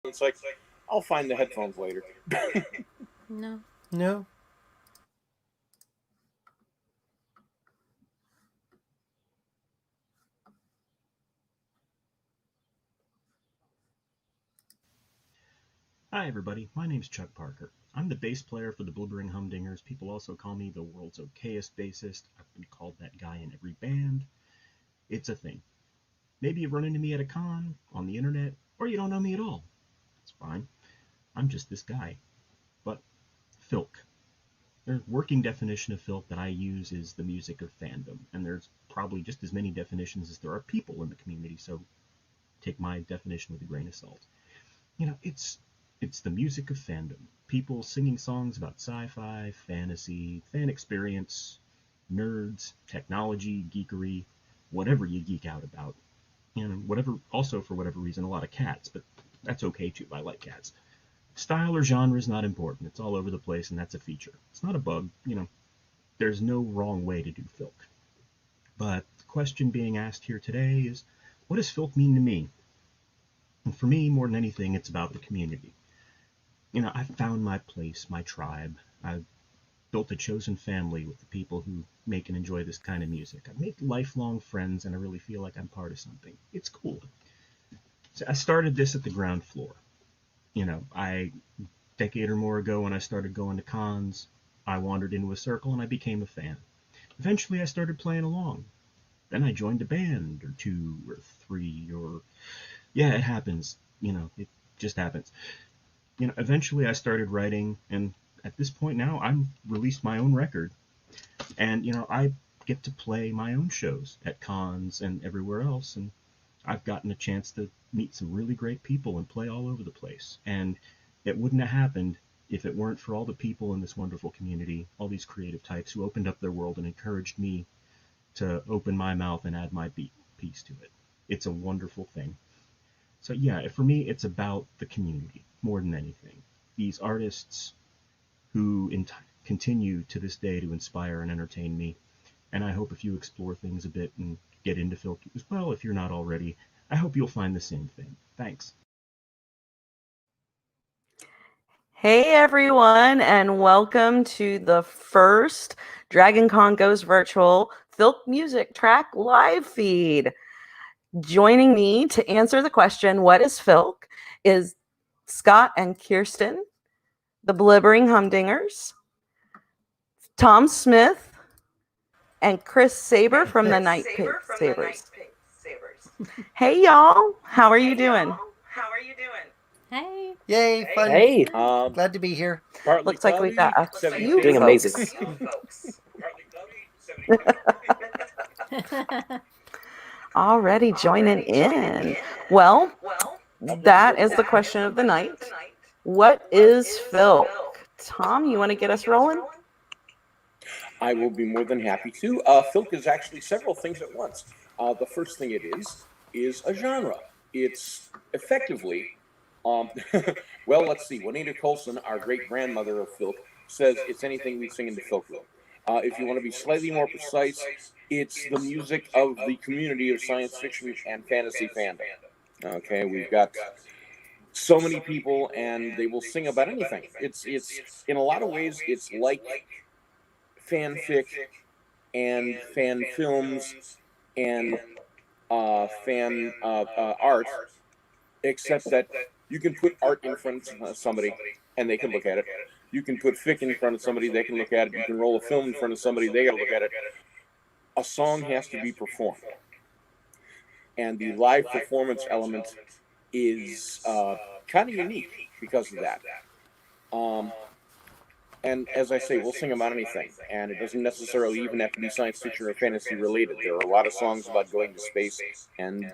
It's like, I'll find the headphones later. No. No. Hi everybody, my name's Chuck Parker. I'm the bass player for the Blibbering Humdingers. People also call me the world's okayest bassist. I've been called that guy in every band. It's a thing. Maybe you've run into me at a con, on the internet, or you don't know me at all. It's fine. I'm just this guy. But Filk. The working definition of Filk that I use is the music of fandom, and there's probably just as many definitions as there are people in the community, so take my definition with a grain of salt. It's the music of fandom. People singing songs about sci-fi, fantasy, fan experience, nerds, technology, geekery, whatever you geek out about. Whatever, also for whatever reason, a lot of cats, but that's okay too. I like cats. Style or genre is not important. It's all over the place, and that's a feature. It's not a bug. There's no wrong way to do Filk. But the question being asked here today is, what does Filk mean to me? And for me, more than anything, it's about the community. I've found my place, my tribe. I've built a chosen family with the people who make and enjoy this kind of music. I've made lifelong friends, and I really feel like I'm part of something. It's cool. So I started this at the ground floor. A decade or more ago when I started going to cons, I wandered into a circle and I became a fan. Eventually I started playing along. Then I joined a band or two or three yeah, it happens. It just happens. Eventually I started writing, and at this point now I'm released my own record. And, I get to play my own shows at cons and everywhere else, and I've gotten a chance to meet some really great people and play all over the place. And it wouldn't have happened if it weren't for all the people in this wonderful community, all these creative types who opened up their world and encouraged me to open my mouth and add my piece to it. It's a wonderful thing. So yeah, for me, it's about the community more than anything. These artists who continue to this day to inspire and entertain me. And I hope if you explore things a bit and get into Filk as well, if you're not already, I hope you'll find the same thing. Thanks. Hey everyone, and welcome to the first Dragon Con Goes Virtual Filk Music Track live feed. Joining me to answer the question, what is Filk, is Scott and Kirsten, the Blibbering Humdingers, Tom Smith, and Chris Saber from the Night Pig Sabers. Hey y'all, how are you doing? Hey. Yay, fun. Hey, Glad to be here. Looks like we've got a few doing amazing. Already joining in. Well, that is the question of the night. What is Filk? Tom, you want to get us rolling? I will be more than happy to. Filk is actually several things at once. The first thing it is a genre. It's effectively, well, let's see. Juanita Colson, our great-grandmother of Filk, says it's anything we sing in the Filk room. If you want to be slightly more precise, it's the music of the community of science fiction and fantasy fandom. Okay, we've got so many people, and they will sing about anything. It's in a lot of ways, it's like fanfic and fan films and fan art, except that you can put art in front of somebody and they can look at it. You can put fic in front of somebody, they can look at it. You can roll a film in front of somebody, they got to look at it. A song has to be performed. And the live performance element is kind of unique because of that. And as I say, we'll sing about anything, and it doesn't necessarily even have to be science fiction or fantasy related. There are a lot of songs about going to space, and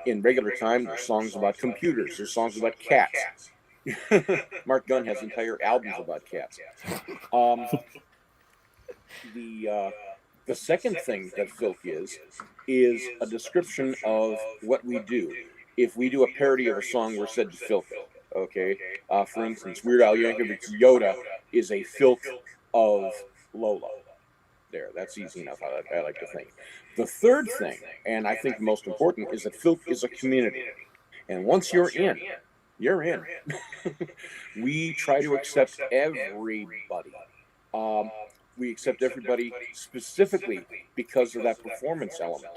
in regular time, there's songs about computers. There's songs about cats. Mark Gunn has entire albums about cats. The second thing that Filk is a description of what we do. If we do a parody of a song, we're said to Filk it. Okay, for instance, Weird Al Yankovic's Yoda is a Filk of Lola. There, that's easy enough, I like to think. The third thing, and I think most important, is that Filk is a community. And once you're in, you're in. We try to accept everybody. We accept everybody specifically because of that performance element.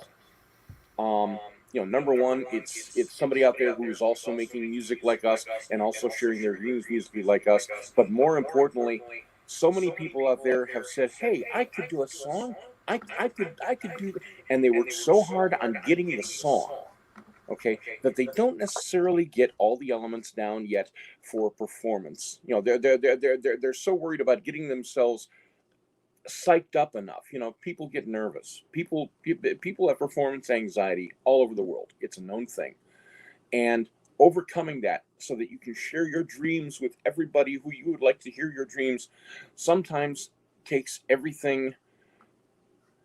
Number one, it's somebody out there who is also making music like us and also sharing their dreams musically like us. But more importantly, so many people out there have said, "Hey, I could do a song. I could do," and they work so hard on getting the song, okay, that they don't necessarily get all the elements down yet for performance. They're so worried about getting themselves psyched up enough. People get nervous. People have performance anxiety all over the world. It's a known thing. And overcoming that so that you can share your dreams with everybody who you would like to hear your dreams sometimes takes everything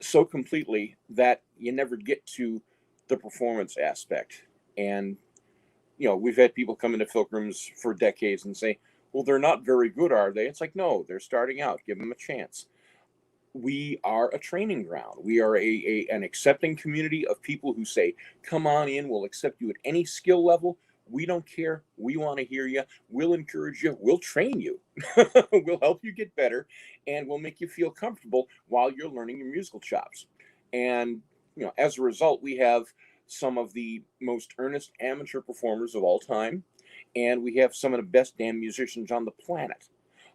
so completely that you never get to the performance aspect. And we've had people come into Filk rooms for decades and say, well, they're not very good, are they? It's like, no, they're starting out. Give them a chance. We are a training ground. We are an accepting community of people who say, come on in, we'll accept you at any skill level. We don't care. We want to hear you. We'll encourage you. We'll train you. We'll help you get better, and we'll make you feel comfortable while you're learning your musical chops. And, as a result, we have some of the most earnest amateur performers of all time, and we have some of the best damn musicians on the planet,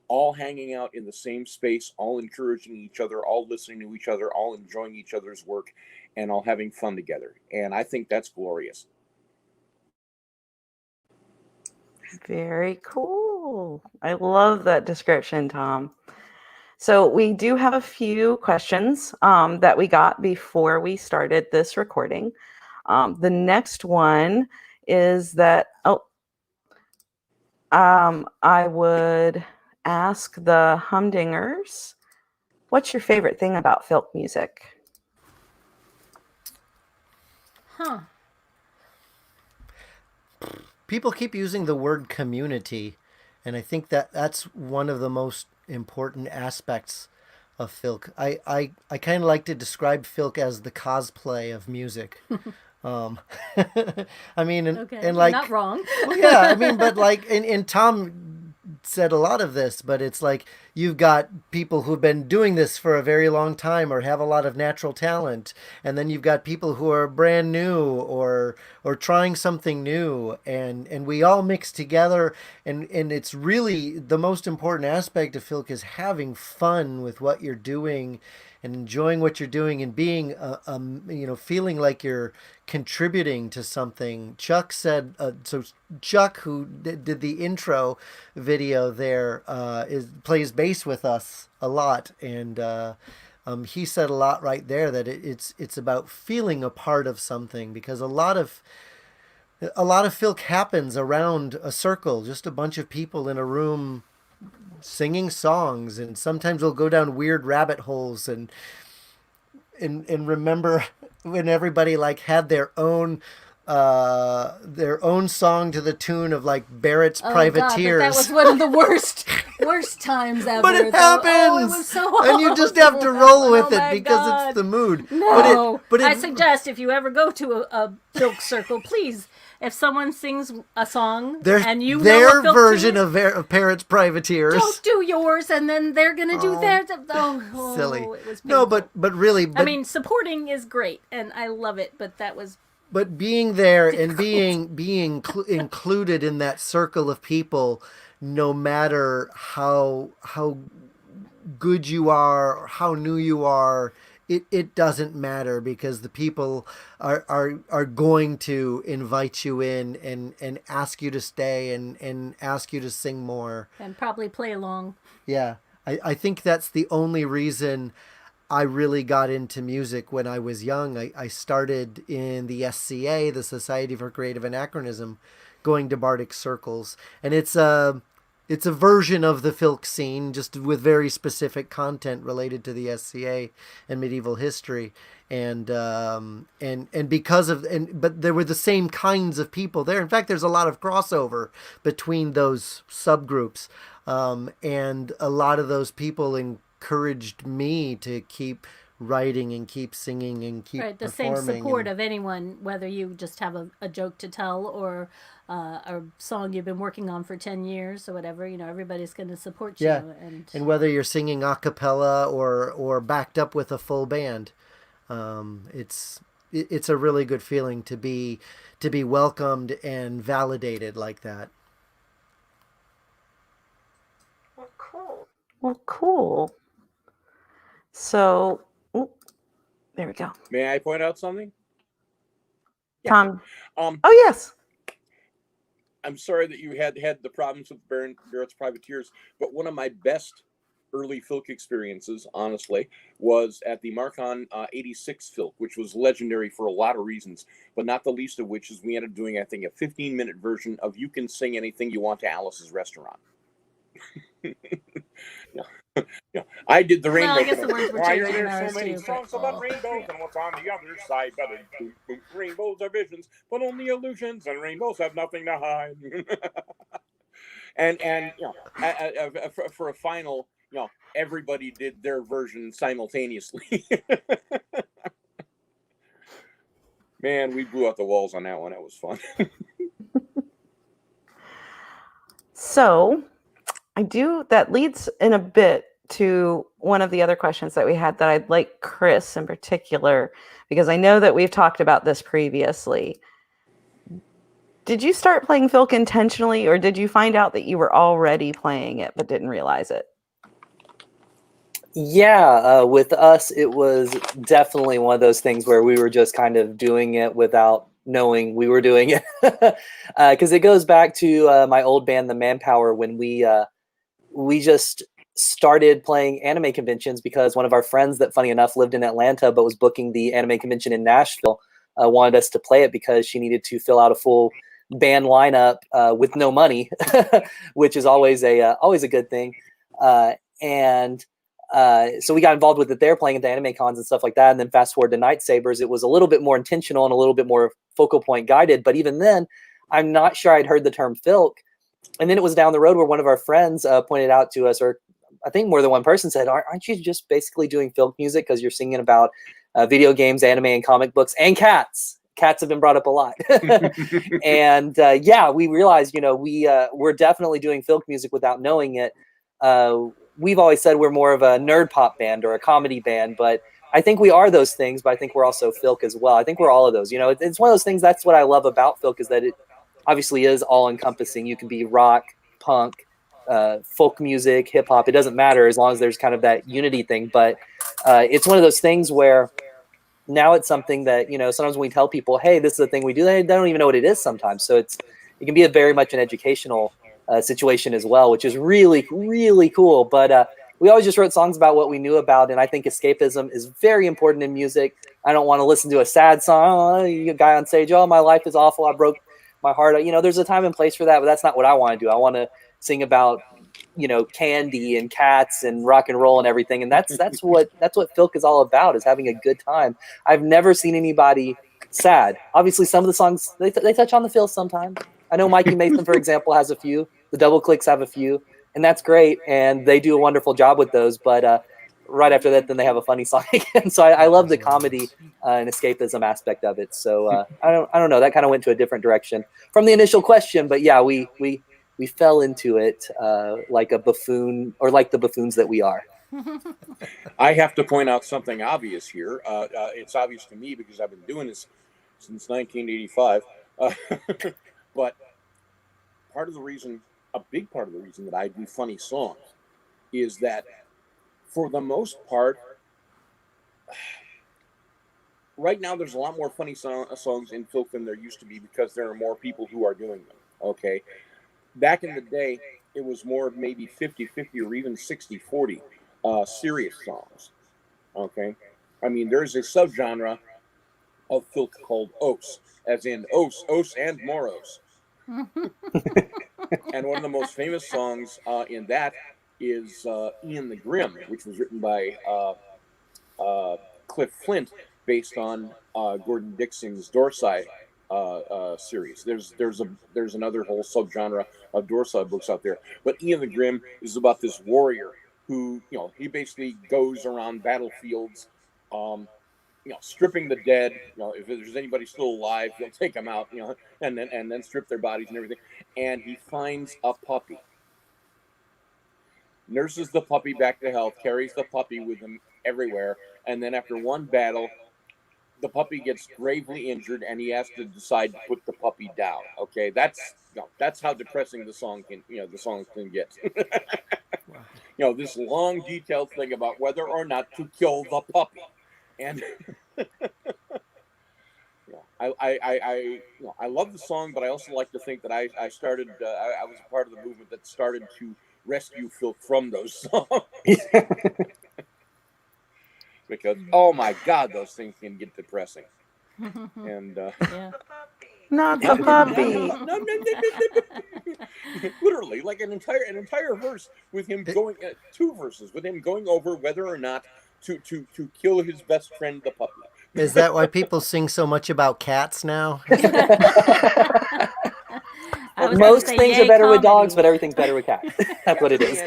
all hanging out in the same space, all encouraging each other, all listening to each other, all enjoying each other's work, and all having fun together. And I think that's glorious. Very cool. I love that description, Tom. So we do have a few questions that we got before we started this recording. The next one is that, I would ask the Humdingers, what's your favorite thing about Filk music? People keep using the word community, and I think that's one of the most important aspects of Filk. I kind of like to describe Filk as the cosplay of music. I mean, and like, not wrong. Well, yeah, I mean, but like, and Tom said a lot of this, but it's like you've got people who've been doing this for a very long time or have a lot of natural talent, and then you've got people who are brand new or trying something new, and we all mix together, and it's really the most important aspect of Filk is having fun with what you're doing and enjoying what you're doing and being, feeling like you're contributing to something. Chuck said, so Chuck, who did the intro video there, plays bass with us a lot. And he said a lot right there that it's about feeling a part of something, because a lot of Filk happens around a circle, just a bunch of people in a room singing songs, and sometimes we'll go down weird rabbit holes and remember when everybody like had their own song to the tune of like Barrett's Privateers. God, that was one of the worst times ever. But it happens. Oh, it was so awful. And you just have to roll with it because it's the mood. No, but I suggest if you ever go to a Filk circle, please, if someone sings a song and you know their Filk version tune, of Barrett's Privateers, don't do yours, and then they're gonna do theirs. Oh, silly. It was painful. No, but really, I mean, supporting is great, and I love it, but that was. But being there and being included in that circle of people, no matter how good you are or how new you are, it doesn't matter, because the people are going to invite you in and ask you to stay and ask you to sing more. And probably play along. Yeah. I think that's the only reason I really got into music when I was young. I started in the SCA, the Society for Creative Anachronism, going to Bardic Circles. And it's a version of the Filk scene, just with very specific content related to the SCA and medieval history. And because of, but there were the same kinds of people there. In fact, there's a lot of crossover between those subgroups. And a lot of those people encouraged me to keep writing and keep singing and keep right, the same performing. support of anyone, whether you just have a joke to tell or a song you've been working on for 10 years or whatever, everybody's going to support you. Yeah, and whether you're singing a cappella or backed up with a full band, it's a really good feeling to be welcomed and validated like that. Well, cool. So, there we go. May I point out something? Yeah. Tom. Oh yes. I'm sorry that you had the problems with Barrett's Privateers, but one of my best early Filk experiences, honestly, was at the Marcon 86 Filk, which was legendary for a lot of reasons, but not the least of which is we ended up doing, I think, a 15-minute version of You Can Sing Anything You Want to Alice's Restaurant. Yeah. I did the rainbow. Well, I guess the words were Why changing are in there ours so many too, songs about rainbows and what's on the other side? But rainbows are visions, but only illusions, and rainbows have nothing to hide. and for a final, everybody did their version simultaneously. Man, we blew out the walls on that one. That was fun. So, that leads in a bit to one of the other questions that we had that I'd like Chris in particular, because I know that we've talked about this previously. Did you start playing Filk intentionally, or did you find out that you were already playing it but didn't realize it? Yeah, with us, it was definitely one of those things where we were just kind of doing it without knowing we were doing it. Because it goes back to my old band, The Manpower, when we just started playing anime conventions because one of our friends that, funny enough, lived in Atlanta but was booking the anime convention in Nashville wanted us to play it because she needed to fill out a full band lineup with no money, which is always a good thing. So we got involved with it there, playing at the anime cons and stuff like that. And then fast forward to Night Sabers, it was a little bit more intentional and a little bit more focal point guided. But even then, I'm not sure I'd heard the term Filk. And then it was down the road where one of our friends pointed out to us, or I think more than one person said, aren't you just basically doing Filk music because you're singing about video games, anime, and comic books, and cats? Cats have been brought up a lot. And we realized, we're definitely doing Filk music without knowing it. We've always said we're more of a nerd pop band or a comedy band, but I think we are those things, but I think we're also Filk as well. I think we're all of those. It's one of those things. That's what I love about Filk, is that it obviously is all encompassing. You can be rock, punk, folk music, hip hop. It doesn't matter as long as there's kind of that unity thing. But it's one of those things where now it's something that, sometimes when we tell people, hey, this is the thing we do, they don't even know what it is sometimes. So it can be very much an educational situation as well, which is really, really cool. But we always just wrote songs about what we knew about, and I think escapism is very important in music. I don't want to listen to a sad song. A guy on stage, oh, my life is awful, I broke my heart. There's a time and place for that, but that's not what I want to do. I want to sing about candy and cats and rock and roll and everything, and that's what Filk is all about, is having a good time. I've never seen anybody sad. Obviously, some of the songs they touch on the feels sometimes. I know Mikey Mason, for example, has a few. The Double Clicks have a few, and that's great, and they do a wonderful job with those. But right after that, then they have a funny song again. So I love the comedy and escapism aspect of it. So I don't know. That kind of went to a different direction from the initial question, but yeah, we fell into it like a buffoon, or like the buffoons that we are. I have to point out something obvious here. It's obvious to me because I've been doing this since 1985. But a big part of the reason that I do funny songs is that, for the most part, right now there's a lot more funny songs in Filk than there used to be because there are more people who are doing them. Okay. Back in the day, it was more maybe 50-50 or even 60-40 serious songs. Okay. I mean, there's a subgenre of Filk called Os, as in Os and Moros. And one of the most famous songs in that is Ian the Grim, which was written by Cliff Flint, based on Gordon Dixon's Dorsai series. There's another whole subgenre of Dorsai books out there, but Ian the Grim is about this warrior who, he basically goes around battlefields stripping the dead. If there's anybody still alive, he'll take them out. And then strip their bodies and everything. And he finds a puppy, nurses the puppy back to health, carries the puppy with him everywhere, and then after one battle, the puppy gets gravely injured, and he has to decide to put the puppy down. Okay, that's how depressing the song can get. This long, detailed thing about whether or not to kill the puppy, and I love the song, but I also like to think that I started. I was a part of the movement that started to rescue Filk from those songs. Because, oh my God, those things can get depressing. And Yeah. Not the puppy. Literally, like an entire verse with him going, 2 verses with him going over whether or not to kill his best friend, the puppy. Is that why people sing so much about cats now? Most things are better with dogs, but everything's better with cats. That's what it is.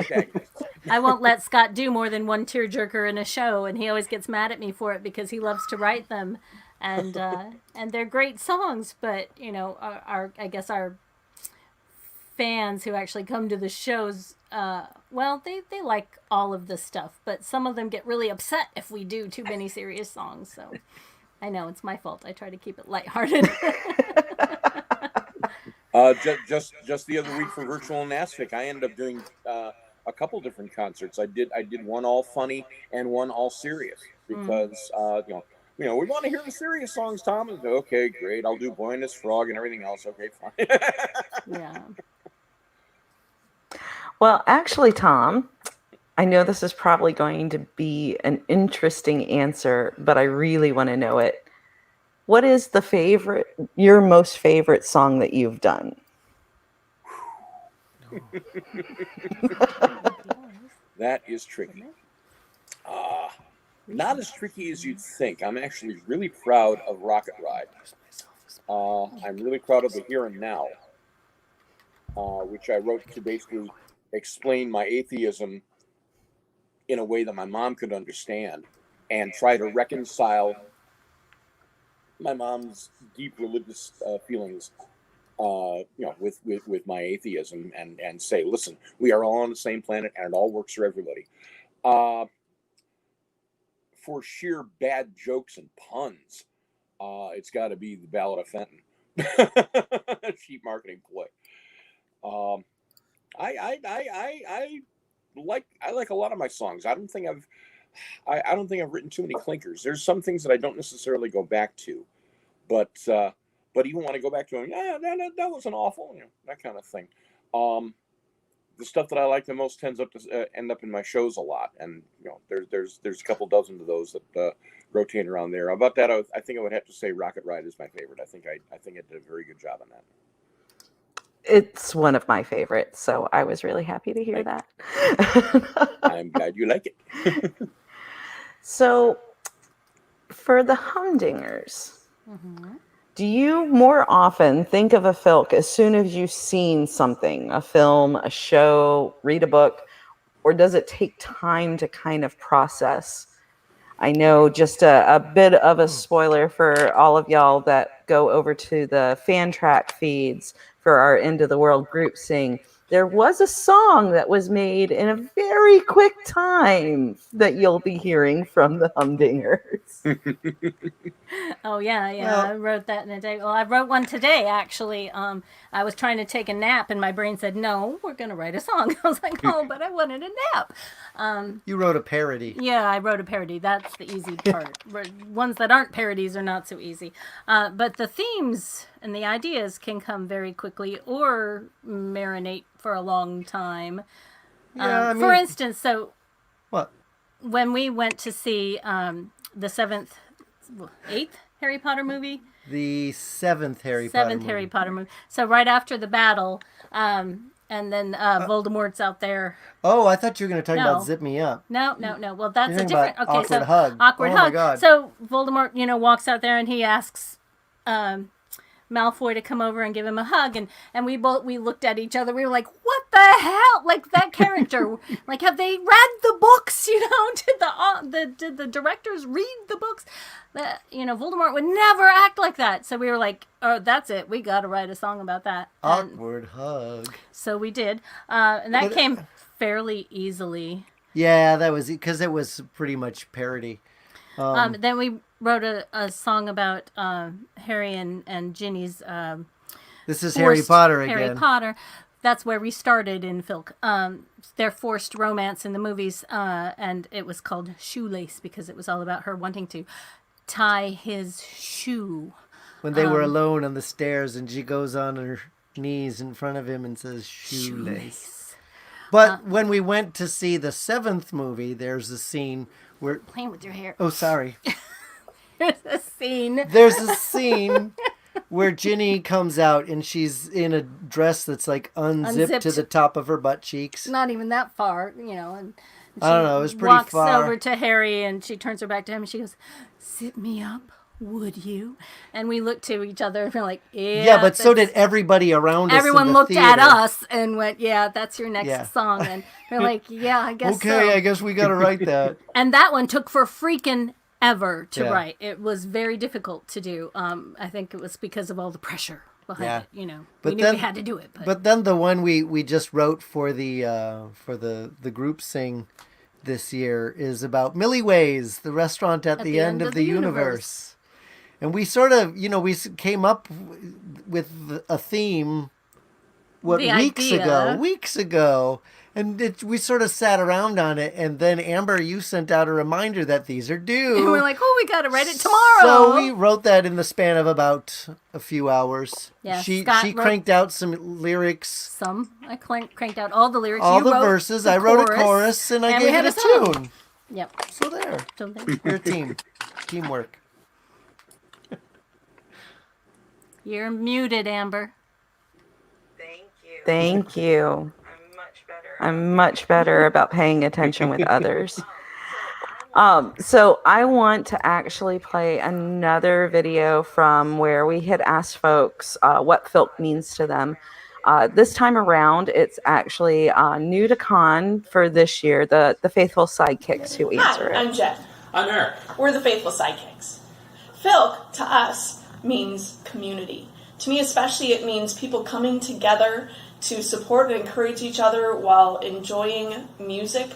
I won't let Scott do more than one tearjerker in a show, and he always gets mad at me for it because he loves to write them, and they're great songs. But our fans who actually come to the shows, they like all of this stuff, but some of them get really upset if we do too many serious songs. So I know it's my fault. I try to keep it lighthearted. Just the other week for Virtual NASFIC, I ended up doing a couple different concerts. I did one all funny and one all serious because we want to hear the serious songs. Tom is okay, great. I'll do Boy and His Frog and everything else. Okay, fine. Yeah. Well, actually, Tom, I know this is probably going to be an interesting answer, but I really want to know it. What is your most favorite song that you've done? That is tricky. Not as tricky as you'd think. I'm actually really proud of Rocket Ride. I'm really proud of the Here and Now, which I wrote to basically explain my atheism in a way that my mom could understand and try to reconcile my mom's deep religious feelings with my atheism and say, listen, we are all on the same planet and it all works for everybody. For sheer bad jokes and puns, it's got to be the Ballad of Fenton. Cheap marketing ploy. I like a lot of my songs. I don't think I've written too many clinkers. There's some things that I don't necessarily go back to, but even when I go back to them, that wasn't awful, that kind of thing. The stuff that I like the most tends to end up in my shows a lot, and there's a couple dozen of those that rotate around there. About that, I think I would have to say Rocket Ride is my favorite. I think I did a very good job on that. It's one of my favorites, so I was really happy to hear that. I'm glad you like it. So, for the Humdingers, do you more often think of a Filk as soon as you've seen something, a film, a show, read a book, or does it take time to kind of process? I know, just a bit of a spoiler for all of y'all that go over to the fan track feeds for our End of the World group sing. There was a song that was made in a very quick time that you'll be hearing from the Humdingers. Oh, yeah. I wrote that in a day. Well, I wrote one today, actually. I was trying to take a nap, and my brain said, no, we're going to write a song. I was like, oh, but I wanted a nap. You wrote a parody. Yeah, I wrote a parody. That's the easy part. Ones that aren't parodies are not so easy. But the themes and the ideas can come very quickly or marinate for a long time. Yeah, for instance, what? When we went to see the 8th Harry Potter movie? The 7th Harry Potter movie. So right after the battle, and then Voldemort's out there. Oh, I thought you were going to talk about Zip Me Up. No. Well, that's a different. Okay, awkward hug. Awkward hug. Oh my God. So Voldemort, walks out there and he asks Malfoy to come over and give him a hug, and we looked at each other. We were like, "What the hell? Like that character, like have they read the books? You know, did the directors read the books? That Voldemort would never act like that. So we were like, oh, that's it. We got to write a song about that. Awkward hug. So we did, and that came fairly easily. Yeah, that was because it was pretty much parody. Then we wrote a song about Harry and Ginny's. This is Harry Potter again. Harry Potter. That's where we started in Filk. Their forced romance in the movies, and it was called Shoelace because it was all about her wanting to tie his shoe. When they were alone on the stairs and she goes on her knees in front of him and says shoelace. But when we went to see the 7th movie, there's a scene where... Playing with your hair. Oh, sorry. There's a scene. There's a scene where Ginny comes out and she's in a dress that's like unzipped to the top of her butt cheeks. Not even that far, And I don't know, it was pretty far. Walks over to Harry and she turns her back to him and she goes, "Zip me up, would you?" And we looked to each other and we're like, yeah. But so did everybody around us. Everyone looked theater. at us and went, yeah, that's your next song. And we're like, yeah, I guess okay, so. I guess we got to write that. And that one took for freaking ever to write. It was very difficult to do. I think it was because of all the pressure behind it. But we knew we had to do it. But then the one we just wrote for the group sing this year is about Millie Ways, the restaurant at the end of the universe. And we sort of, we came up with a theme weeks ago. And we sort of sat around on it, and then Amber, you sent out a reminder that these are due. And we're like, oh, we got to write it tomorrow. So we wrote that in the span of about a few hours. Yeah, she Scott cranked out some lyrics. I cranked out all the lyrics. All you the wrote verses. the I wrote a chorus, and I gave it a tune. Yep. So there. You're a team. Teamwork. You're muted, Amber. Thank you. I'm much better about paying attention with others. So I want to actually play another video from where we had asked folks what Filk means to them. This time around, it's actually new to con for this year, the faithful sidekicks who answer it. Hi, I'm Jen. I'm Eric. We're the faithful sidekicks. Filk, to us, means community. To me especially, it means people coming together to support and encourage each other while enjoying music,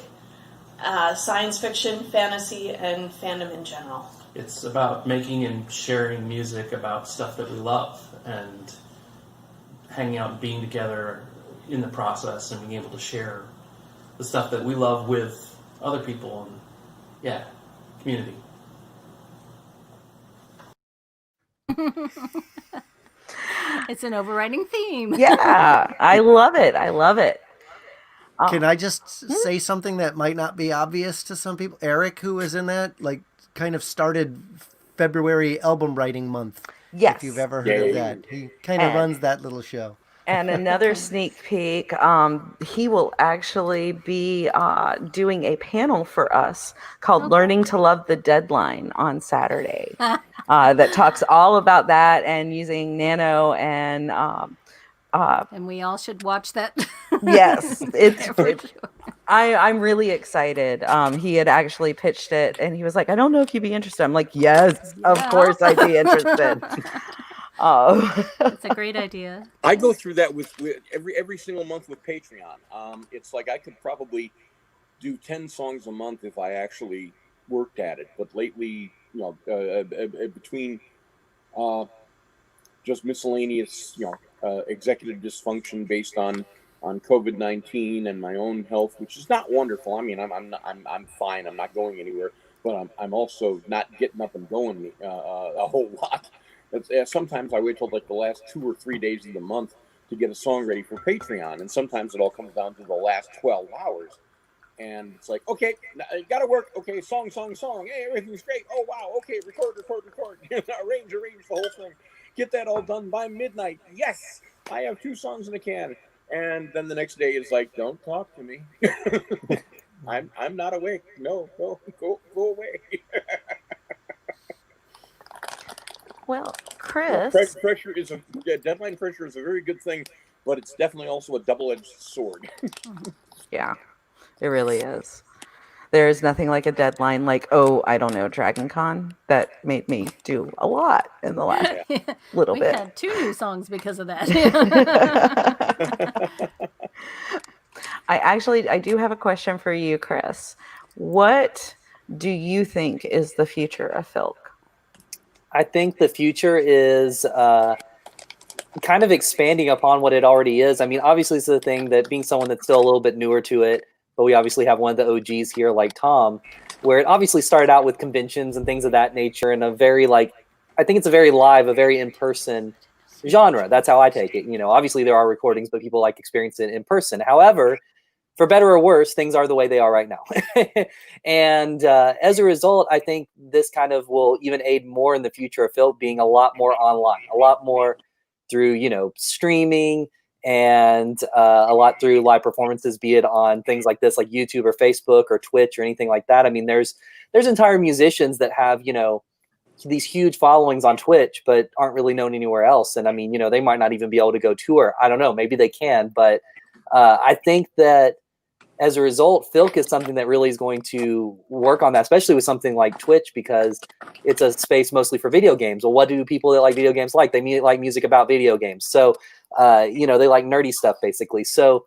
science fiction, fantasy, and fandom in general. It's about making and sharing music about stuff that we love and hanging out and being together in the process and being able to share the stuff that we love with other people and, community. It's an overriding theme. Yeah, I love it. Can I just say something that might not be obvious to some people? Eric, who was in that, kind of started February album writing month. Yes. If you've ever heard of that. He kind of runs that little show. And another sneak peek, he will actually be doing a panel for us called Learning to Love the Deadline on Saturday that talks all about that and using nano and... and we all should watch that. Yes. I'm really excited. He had actually pitched it and he was like, I don't know if you'd be interested. I'm like, yes, of course I'd be interested. It's a great idea. I go through that with every single month with Patreon. It's like I could probably do 10 songs a month if I actually worked at it. But lately, between just miscellaneous, executive dysfunction based on COVID-19 and my own health, which is not wonderful. I mean, I'm fine. I'm not going anywhere, but I'm also not getting up and going a whole lot. Sometimes I wait till the last 2 or 3 days of the month to get a song ready for Patreon, and sometimes it all comes down to the last 12 hours. And it's like, okay, gotta work. Okay, song. Hey, everything's great. Oh wow. Okay, record. arrange the whole thing. Get that all done by midnight. Yes, I have 2 songs in the can. And then the next day is like, don't talk to me. I'm not awake. No, go away. Well, Chris, Deadline pressure is a very good thing but it's definitely also a double-edged sword. Yeah, it really is. There is nothing like a deadline, like, oh, I don't know, Dragon Con, that made me do a lot in the last little We bit. had 2 new songs because of that. I do have a question for you, Chris. What do you think is the future of Filk? I think the future is kind of expanding upon what it already is. I mean, obviously, it's the thing that being someone that's still a little bit newer to it, but we obviously have one of the OGs here, like Tom, where it obviously started out with conventions and things of that nature, and a very I think it's a very live, a very in-person genre. That's how I take it. You know, obviously there are recordings, but people like experience it in person. However, for better or worse, things are the way they are right now. And as a result, I think this kind of will even aid more in the future of Filk being a lot more online, a lot more through, you know, streaming, and a lot through live performances, be it on things like this, like YouTube or Facebook or Twitch or anything like that. I mean, there's entire musicians that have, you know, these huge followings on Twitch, but aren't really known anywhere else. And I mean, you know, they might not even be able to go tour. I don't know, maybe they can, but I think that as a result, Filk is something that really is going to work on that, especially with something like Twitch, because it's a space mostly for video games. Well, what do people that like video games like? They like music about video games. So, you know, they like nerdy stuff, basically. So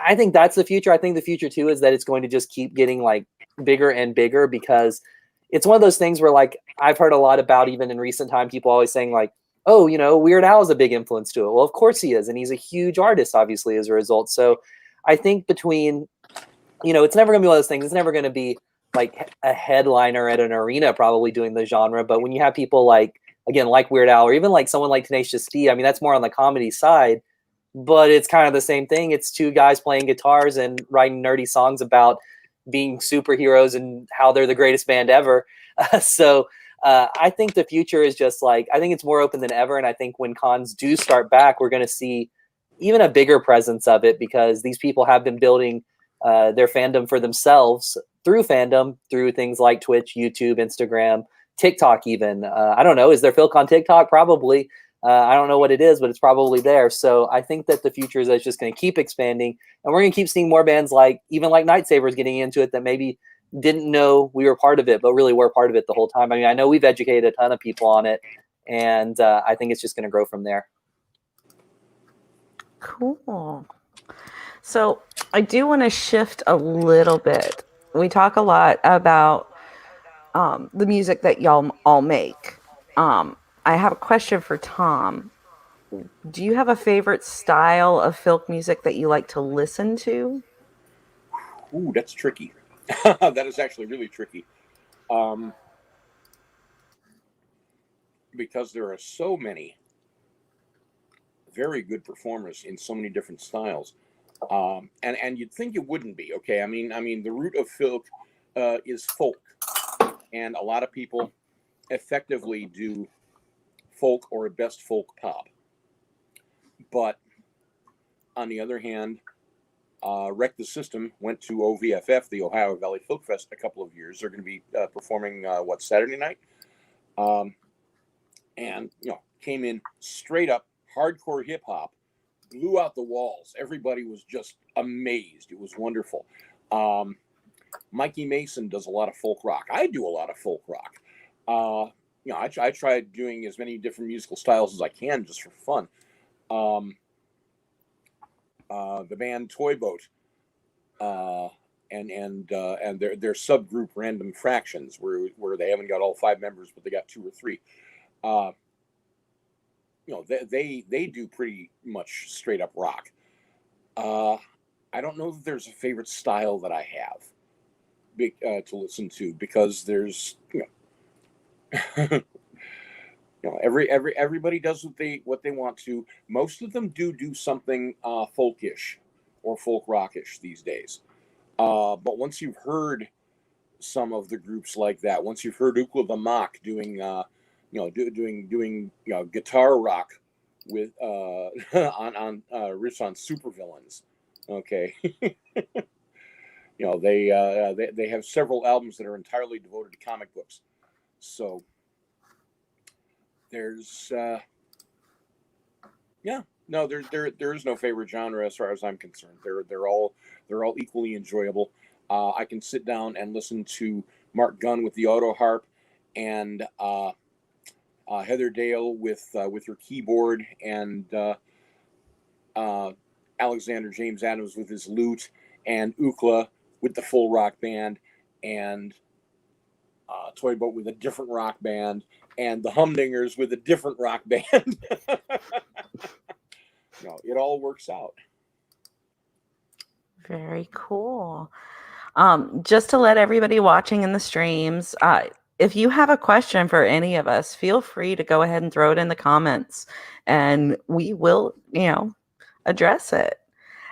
I think that's the future. I think the future, too, is that it's going to just keep getting, like, bigger and bigger, because it's one of those things where, like, I've heard a lot about, even in recent time, people always saying, like, oh, you know, Weird Al is a big influence to it. Well, of course he is. And he's a huge artist, obviously, as a result. So I think between, you know, it's never going to be one of those things. It's never going to be like a headliner at an arena probably doing the genre. But when you have people like, again, like Weird Al, or even like someone like Tenacious D, I mean, that's more on the comedy side, but it's kind of the same thing. It's 2 guys playing guitars and writing nerdy songs about being superheroes and how they're the greatest band ever. So I think the future is just like, I think it's more open than ever. And I think when cons do start back, we're going to see even a bigger presence of it, because these people have been building their fandom for themselves through fandom, through things like Twitch, YouTube, Instagram, TikTok even. I don't know. Is there Filk on TikTok? Probably. I don't know what it is, but it's probably there. So I think that the future is just going to keep expanding, and we're going to keep seeing more bands like, even like Night Sabers getting into it that maybe didn't know we were part of it, but really were part of it the whole time. I mean, I know we've educated a ton of people on it, and I think it's just going to grow from there. Cool. So I do want to shift a little bit. We talk a lot about the music that y'all all make. I have a question for Tom. Do you have a favorite style of Filk music that you like to listen to? Ooh, that's tricky. That is actually really tricky. Because there are so many very good performers in so many different styles. And you'd think it wouldn't be, okay? I mean, the root of Filk is folk, and a lot of people effectively do folk or at best folk pop. But on the other hand, Wreck the System went to OVFF, the Ohio Valley Folk Fest, a couple of years. They're going to be performing Saturday night, and you know, came in straight up hardcore hip hop, blew out the walls. Everybody was just amazed. It was wonderful. Mikey Mason does a lot of folk rock. I do a lot of folk rock. You know, I tried doing as many different musical styles as I can just for fun. The band Toy Boat, and their subgroup Random Fractions, where they haven't got all 5 members, but they got 2 or 3. You know, they do pretty much straight up rock. I don't know that there's a favorite style that I have to listen to, because there's, you know, you know, everybody does what they want to. Most of them do something folkish or folk rockish these days. But once you've heard some of the groups like that, once you've heard Ukla the Mock doing you know, doing you know, guitar rock with on riffs on supervillains, okay. You know, they have several albums that are entirely devoted to comic books. So there's No, there is no favorite genre as far as I'm concerned. They're all equally enjoyable. I can sit down and listen to Mark Gunn with the auto harp, and Heather Dale with her keyboard, and Alexander James Adams with his lute, and Ukla with the full rock band, and Toy Boat with a different rock band, and the Humdingers with a different rock band. No, it all works out. Very cool. Just to let everybody watching in the streams, if you have a question for any of us, feel free to go ahead and throw it in the comments, and we will, address it.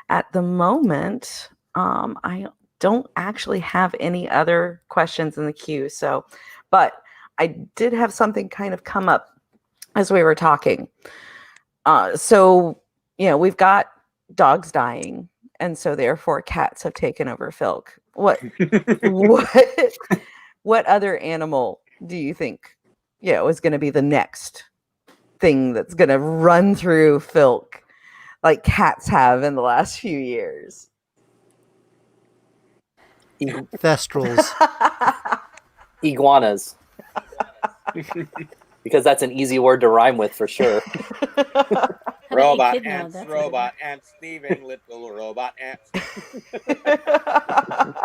At the moment, I don't actually have any other questions in the queue. So, but I did have something kind of come up as we were talking. We've got dogs dying, and so therefore cats have taken over Filk. What other animal do you think, is going to be the next thing that's going to run through Filk like cats have in the last few years? Thestrals. Iguanas. Because that's an easy word to rhyme with for sure. Robot Echidna, ants, that's a robot ants, Steven, little robot ants.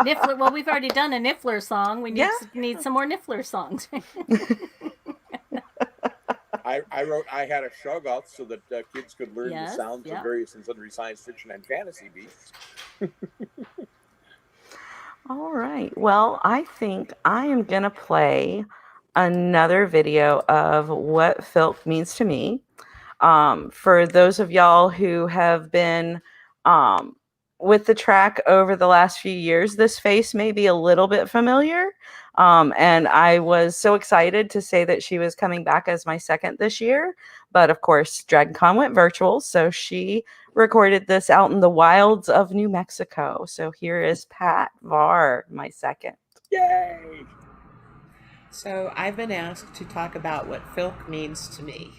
Niffler. Well, we've already done a Niffler song. We need some more Niffler songs. I had a shout-out so that kids could learn the sounds of various and sundry science fiction and fantasy beasts. All right. Well, I think I am going to play another video of what Filk means to me. For those of y'all who have been with the track over the last few years, this face may be a little bit familiar. And I was so excited to say that she was coming back as my second this year. But of course, DragonCon went virtual, so she recorded this out in the wilds of New Mexico. So here is Pat Var, my second. Yay! So I've been asked to talk about what Filk means to me.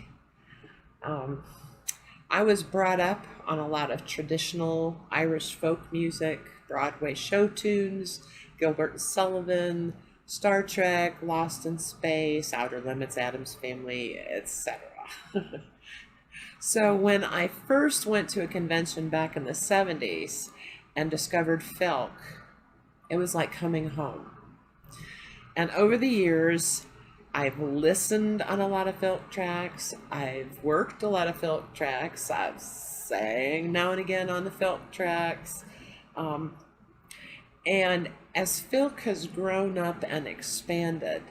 I was brought up on a lot of traditional Irish folk music, Broadway show tunes, Gilbert and Sullivan, Star Trek, Lost in Space, Outer Limits, Addams Family, etc. So when I first went to a convention back in the 70s and discovered Filk, it was like coming home. And over the years, I've listened on a lot of Filk tracks. I've worked a lot of Filk tracks. I've sang now and again on the Filk tracks. And as Filk has grown up and expanded,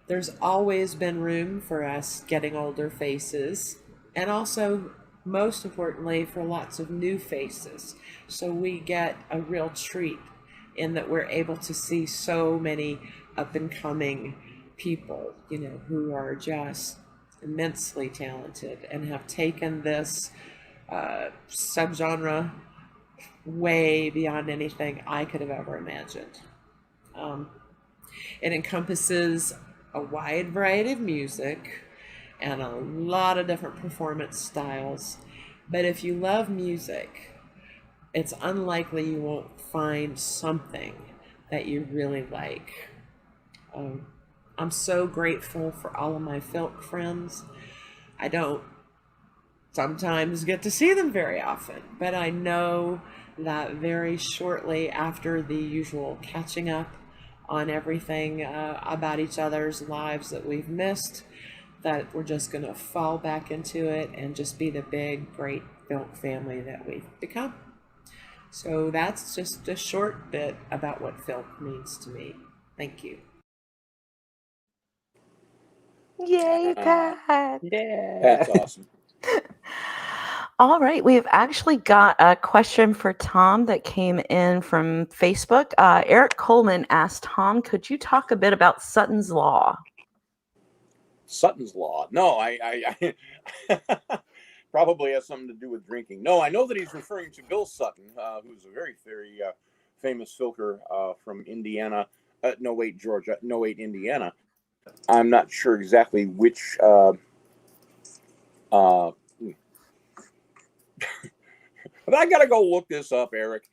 there's always been room for us getting older faces, and also, most importantly, for lots of new faces. So we get a real treat in that we're able to see so many up-and-coming people, who are just immensely talented and have taken this subgenre way beyond anything I could have ever imagined. It encompasses a wide variety of music and a lot of different performance styles. But if you love music, it's unlikely you won't find something that you really like. I'm so grateful for all of my Filk friends. I don't sometimes get to see them very often, but I know that very shortly after the usual catching up on everything about each other's lives that we've missed, that we're just going to fall back into it and just be the big, great Filk family that we've become. So that's just a short bit about what Filk means to me. Thank you. Yay, Pat. Yeah. That's awesome. All right. We've actually got a question for Tom that came in from Facebook. Eric Coleman asked Tom, could you talk a bit about Suttons Law? Suttons Law. No, I probably has something to do with drinking. No, I know that he's referring to Bill Sutton, who's a very, very famous filker from Indiana. Georgia. Indiana. I'm not sure exactly which But I gotta go look this up, Eric.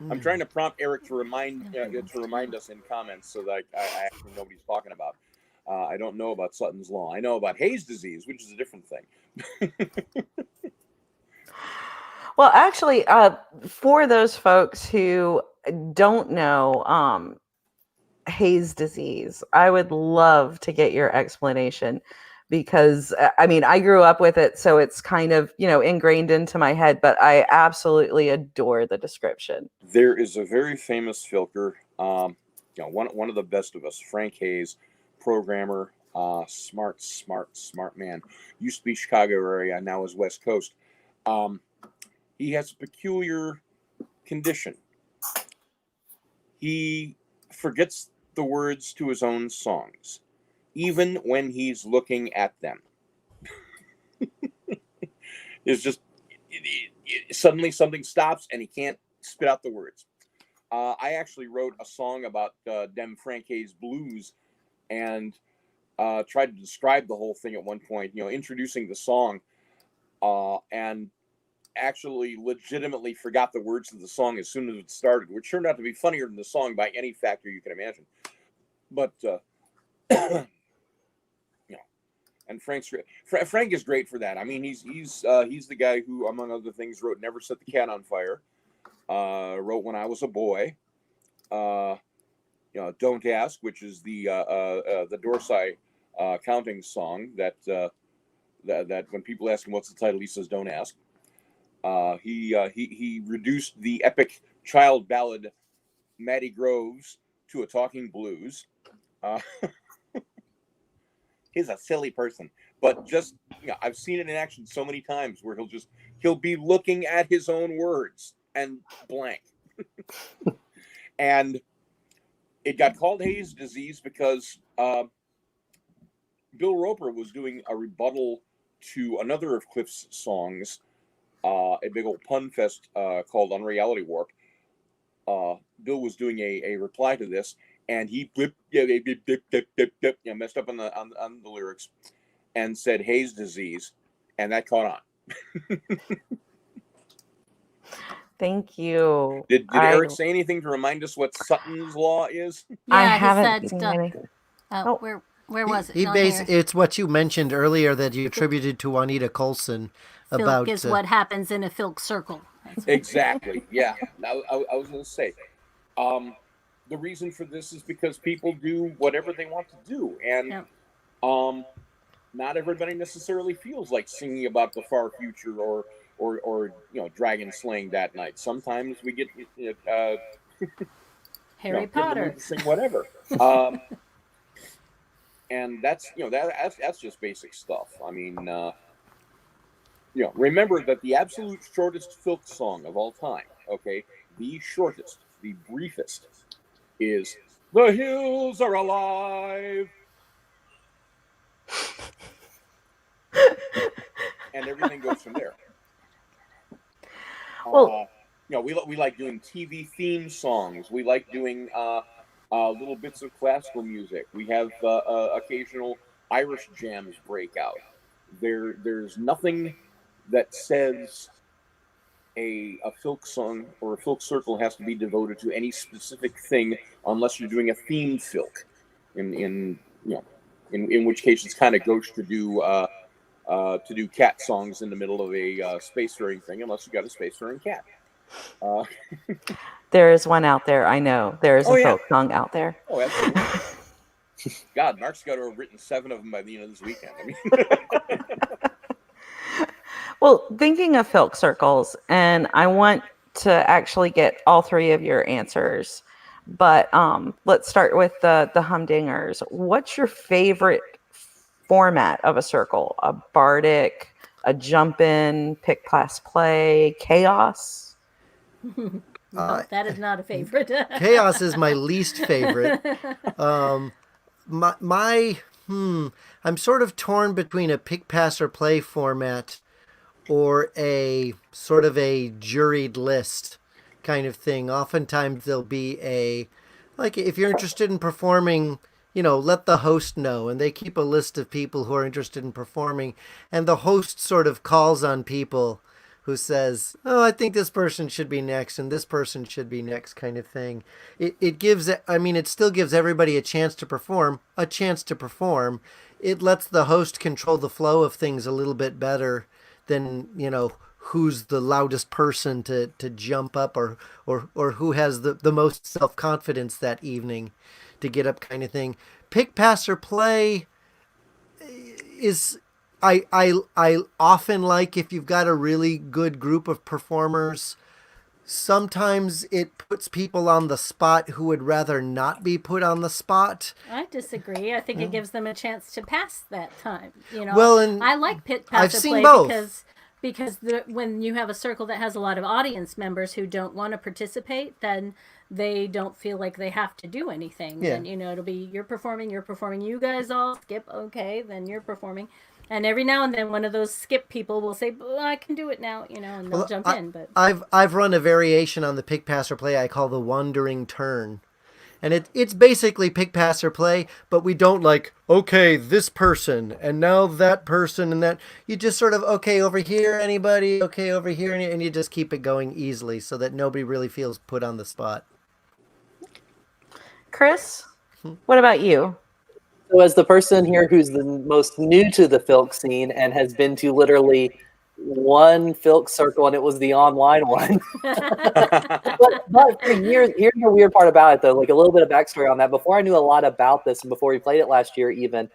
I'm trying to prompt Eric to remind us in comments so that I actually know what he's talking about. I don't know about Suttons Law. I know about Hayes disease, which is a different thing. Well, actually, for those folks who don't know Hayes disease, I would love to get your explanation because, I mean, I grew up with it, so it's kind of, ingrained into my head, but I absolutely adore the description. There is a very famous Filker, one of the best of us, Frank Hayes, programmer, smart man. Used to be Chicago area, now is West Coast. He has a peculiar condition. He forgets the words to his own songs, even when he's looking at them. It's just suddenly something stops and he can't spit out the words. I actually wrote a song about Dem Frank Hayes blues and tried to describe the whole thing at one point, introducing the song, and actually legitimately forgot the words of the song as soon as it started, which turned out to be funnier than the song by any factor you can imagine. But and Frank is great for that. I mean, he's the guy who, among other things, wrote "Never Set the Cat on Fire," wrote "When I Was a Boy," "Don't Ask," which is the Dorsey counting song that when people ask him what's the title, he says "Don't ask." He reduced the epic child ballad Matty Groves to a talking blues. He's a silly person, but just I've seen it in action so many times where he'll be looking at his own words and blank. And it got called Hayes disease because Bill Roper was doing a rebuttal to another of Cliff's songs, a big old pun fest called Unreality Warp. Bill was doing a reply to this, and he messed up on the lyrics and said Hayes disease, and that caught on. Thank you. Did Eric say anything to remind us what Suttons Law is? Yeah, I he haven't said, seen any. where was it? It's what you mentioned earlier that you attributed to Juanita Colson about Filk is what happens in a Filk circle. Exactly. Yeah. I was going to say, the reason for this is because people do whatever they want to do, and not everybody necessarily feels like singing about the far future or dragon slaying that night. Sometimes we get Harry Potter to sing whatever. And that's that's just basic stuff. I mean, remember that the absolute shortest Filk song of all time, okay, the shortest, the briefest, is "The Hills Are Alive," and everything goes from there. Well, we like doing TV theme songs. We like doing little bits of classical music. We have occasional Irish jams break out. There's nothing that says a Filk song or a Filk circle has to be devoted to any specific thing unless you're doing a themed Filk. In which case it's kind of gauche to do cat songs in the middle of a spacefaring thing, unless you got a spacefaring cat. there is one out there. I know there is a Filk song out there. Oh, absolutely. God, Mark's got to have written 7 of them by the end of this weekend. I mean. Well, thinking of Filk circles, and I want to actually get all 3 of your answers, but let's start with the Humdingers. What's your favorite format of a circle? A bardic, a jump-in, pick, pass, play, chaos? No, that is not a favorite. Chaos is my least favorite. I'm sort of torn between a pick, pass, or play format or a sort of a juried list kind of thing. Oftentimes there'll be like if you're interested in performing let the host know, and they keep a list of people who are interested in performing, and the host sort of calls on people who says, "Oh, I think this person should be next, and this person should be next," kind of thing. It still gives everybody a chance to perform, It lets the host control the flow of things a little bit better than, who's the loudest person to jump up, or who has the most self-confidence that evening to get up, kind of thing. Pick, pass, or play is I often like if you've got a really good group of performers. Sometimes it puts people on the spot who would rather not be put on the spot. I disagree. I think it gives them a chance to pass that time. Well, and I like pit I've pass or seen play both. because when you have a circle that has a lot of audience members who don't want to participate, then they don't feel like they have to do anything. Yeah. And it'll be you're performing, you guys all skip, okay, then you're performing. And every now and then one of those skip people will say, "Oh, I can do it now," and they'll jump in. But I've run a variation on the pick, pass, or play I call the wandering turn. And it's basically pick, pass, or play, but we don't okay, this person, and now that person, and that. You just sort of, okay, over here, anybody, okay, over here, and you just keep it going easily so that nobody really feels put on the spot. Chris, what about you? So as the person here who's the most new to the Filk scene and has been to literally one Filk circle, and it was the online one. but here's the weird part about it, though. Like a little bit of backstory on that. Before I knew a lot about this, and before we played it last year, even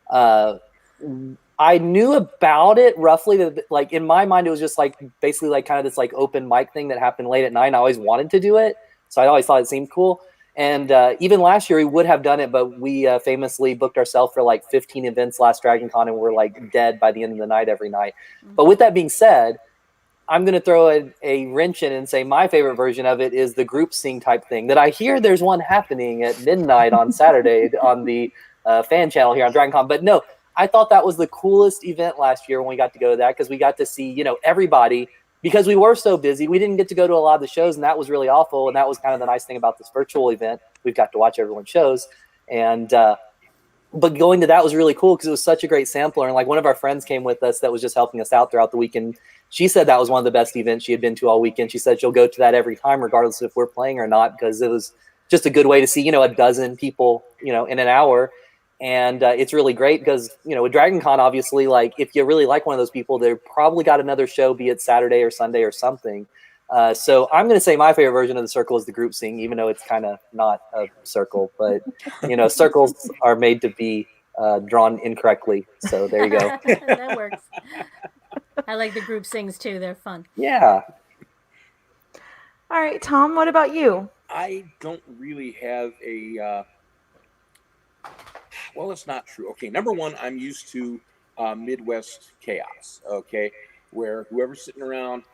I knew about it roughly. Like in my mind, it was just basically kind of this open mic thing that happened late at night. And I always wanted to do it, so I always thought it seemed cool. And even last year we would have done it, but we famously booked ourselves for 15 events last Dragon Con, and we're dead by the end of the night every night. But with that being said, I'm going to throw a wrench in and say my favorite version of it is the group sing type thing that I hear there's one happening at midnight on Saturday on the fan channel here on Dragon Con. But no, I thought that was the coolest event last year when we got to go to that, because we got to see, everybody. Because we were so busy, we didn't get to go to a lot of the shows, and that was really awful. And that was kind of the nice thing about this virtual event. We've got to watch everyone's shows. And but going to that was really cool because it was such a great sampler. And one of our friends came with us that was just helping us out throughout the weekend. She said that was one of the best events she had been to all weekend. She said she'll go to that every time, regardless if we're playing or not, because it was just a good way to see, a dozen people, in an hour. And it's really great because, with Dragon Con, obviously, if you really like one of those people, they've probably got another show, be it Saturday or Sunday or something. So I'm going to say my favorite version of the circle is the group sing, even though it's kind of not a circle. But, circles are made to be drawn incorrectly. So there you go. That works. I like the group sings, too. They're fun. Yeah. All right, Tom, what about you? I don't really have a... Well, it's not true. Okay, number one, I'm used to Midwest chaos, okay, where whoever's sitting around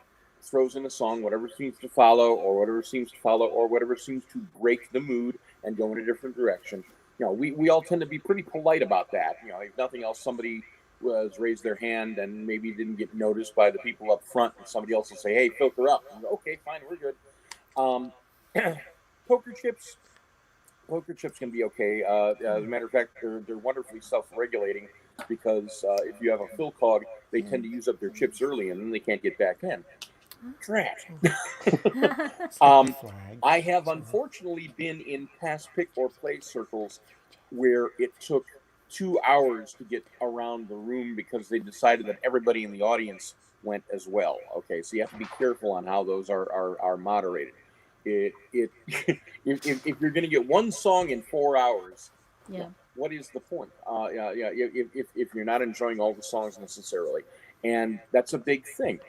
throws in a song, whatever seems to follow, or whatever seems to break the mood and go in a different direction. We all tend to be pretty polite about that. If nothing else, somebody was raised their hand and maybe didn't get noticed by the people up front, and somebody else will say, "Hey, filter up." And go, okay, fine, we're good. Poker chips can be okay. As a matter of fact, they're wonderfully self-regulating because if you have a Filk hog, they tend to use up their chips early and then they can't get back in. Drat. I have unfortunately been in past pick or play circles where it took 2 hours to get around the room because they decided that everybody in the audience went as well. Okay, so you have to be careful on how those are moderated. If you're going to get one song in 4 hours, Yeah. what is the point? If you're not enjoying all the songs necessarily, and that's a big thing.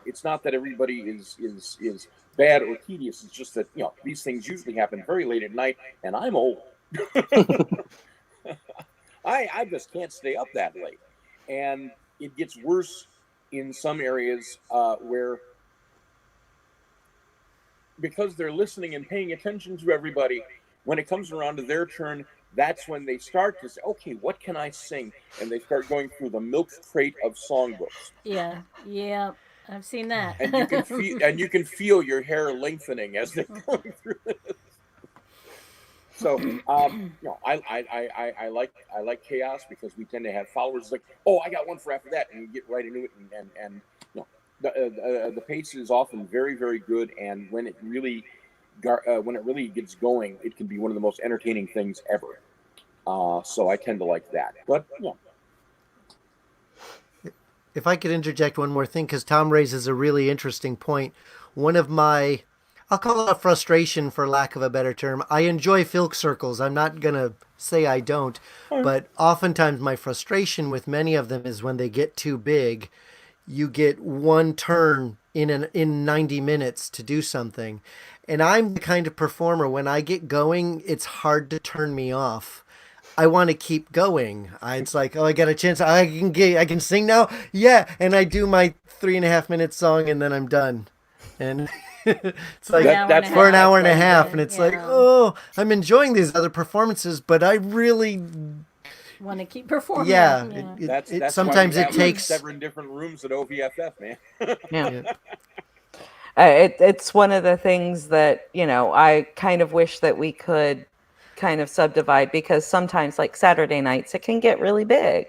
It's not that everybody is bad or tedious. It's just that these things usually happen very late at night, and I'm old. I just can't stay up that late, and it gets worse in some areas where. Because they're listening and paying attention to everybody, when it comes around to their turn, that's when they start to say, okay, what can I sing? And they start going through the milk crate of songbooks. Yeah, I've seen that. And you can feel your hair lengthening as they're going through this. So, I like chaos because we tend to have followers like, oh, I got one for after that, and we get right into it, and the pace is often very, very good, and when it really gets going, it can be one of the most entertaining things ever. So I tend to like that, but If I could interject one more thing, because Tom raises a really interesting point. One of my, I'll call it a frustration for lack of a better term. I enjoy Filk Circles. I'm not going to say I don't, but oftentimes my frustration with many of them is when they get too big, you get one turn in 90 minutes to do something. And I'm the kind of performer, when I get going, it's hard to turn me off. I want to keep going. It's like, oh, I got a chance. I can sing now. Yeah. And I do my 3.5 minute song and then I'm done. And it's like, that's for an hour and a half. Yeah. And it's like, oh, I'm enjoying these other performances, but I really Want to keep performing. Yeah. that's sometimes why it we have takes 7 different rooms at OVFF, man. Yeah. It's one of the things that, I kind of wish that we could kind of subdivide, because sometimes, like Saturday nights, it can get really big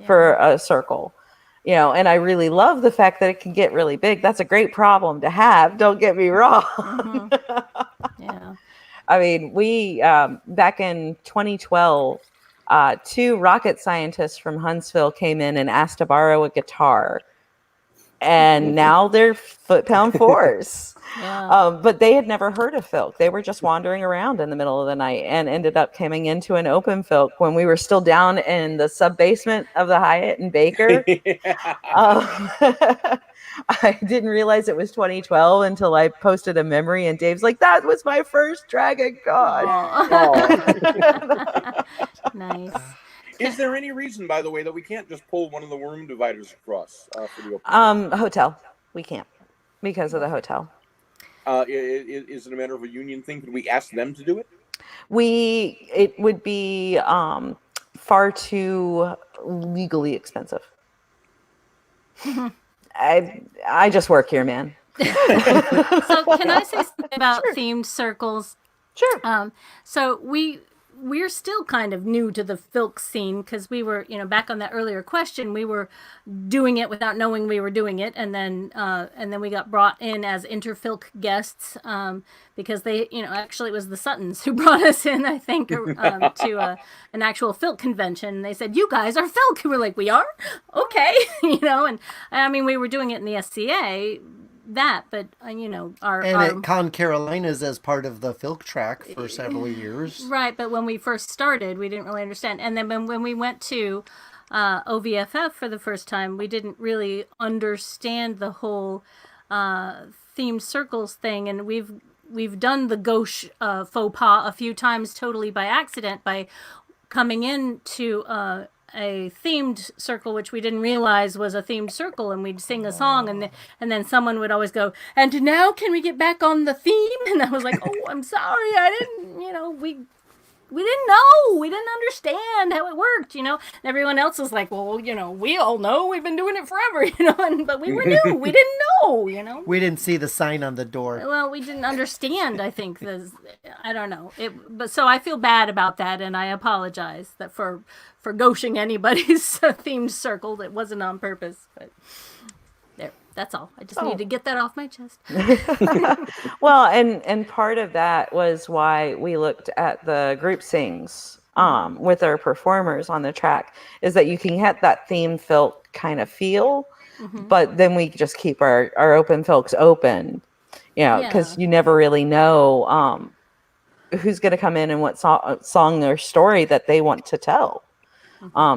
for a circle, and I really love the fact that it can get really big. That's a great problem to have. Don't get me wrong. Yeah. I mean, we, back in 2012, 2 rocket scientists from Huntsville came in and asked to borrow a guitar. And now they're foot-pound fours. Yeah. But they had never heard of Filk. They were just wandering around in the middle of the night and ended up coming into an open Filk when we were still down in the sub-basement of the Hyatt in Baker. I didn't realize it was 2012 until I posted a memory, and Dave's like, that was my first Dragon Con. Nice. Is there any reason, by the way, that we can't just pull one of the room dividers across for the open? Hotel. We can't because of the hotel. Is it a matter of a union thing? Could we ask them to do it? It would be far too legally expensive. I just work here, man. So can I say something about themed circles? Sure. So we're still kind of new to the Filk scene, because we were, back on that earlier question, we were doing it without knowing we were doing it, and then we got brought in as interfilk guests, because they, actually it was the Suttons who brought us in, I think, to an actual Filk convention. They said, "You guys are Filk." We were like, "We are? Okay," and I mean, we were doing it in the SCA. But at Con Carolinas as part of the Filk track for several years. Right, but when we first started, we didn't really understand. And then when we went to OVFF for the first time, we didn't really understand the whole themed circles thing. And we've done the gauche faux pas a few times totally by accident, by coming into a themed circle, which we didn't realize was a themed circle, and we'd sing a song, and then someone would always go, "And now can we get back on the theme?" And I was like, "Oh, I'm sorry, I didn't, we didn't know, we didn't understand how it worked, And everyone else was like, "Well, we all know, we've been doing it forever, but we were new, we didn't know, We didn't see the sign on the door. Well, we didn't understand, I think, I don't know. But so I feel bad about that, and I apologize that for gauching anybody's themed circle. That wasn't on purpose, but there, that's all. I just needed to get that off my chest. Well, and part of that was why we looked at the group sings with our performers on the track, is that you can get that theme Filk kind of feel, but then we just keep our open Filks open, because you never really know who's going to come in and what song or story that they want to tell.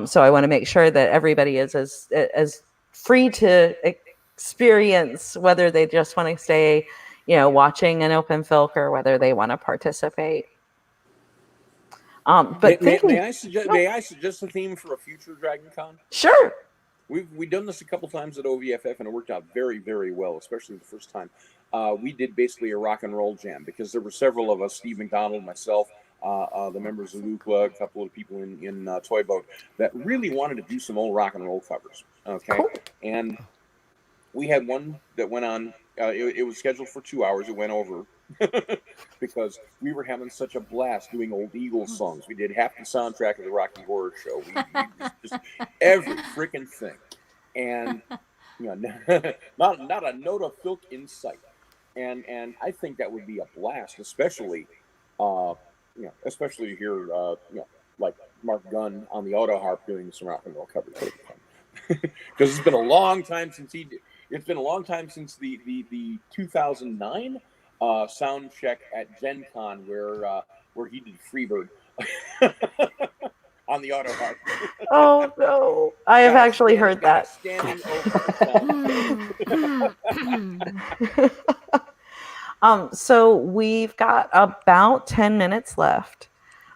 So I want to make sure that everybody is as free to experience, whether they just want to stay, watching an open Filk, or whether they want to participate. But may I suggest a theme for a future Dragon Con? Sure. We've done this a couple times at OVFF, and it worked out very, very well, especially the first time. We did basically a rock and roll jam, because there were several of us, Steve McDonald, myself, the members of Lukla, a couple of people in Toy Boat, that really wanted to do some old rock and roll covers. Okay, cool. And we had one that went on. It was scheduled for 2 hours. It went over because we were having such a blast doing old Eagles songs. We did half the soundtrack of the Rocky Horror Show. We just every freaking thing, and not a note of Filk in sight. And I think that would be a blast, especially especially here, like Mark Gunn on the auto harp doing some rock and roll covers. Because it's been a long time since it's been a long time since the 2009 sound check at Gen Con where he did Freebird on the auto harp. Oh no, I have actually heard that. Standing So we've got about 10 minutes left.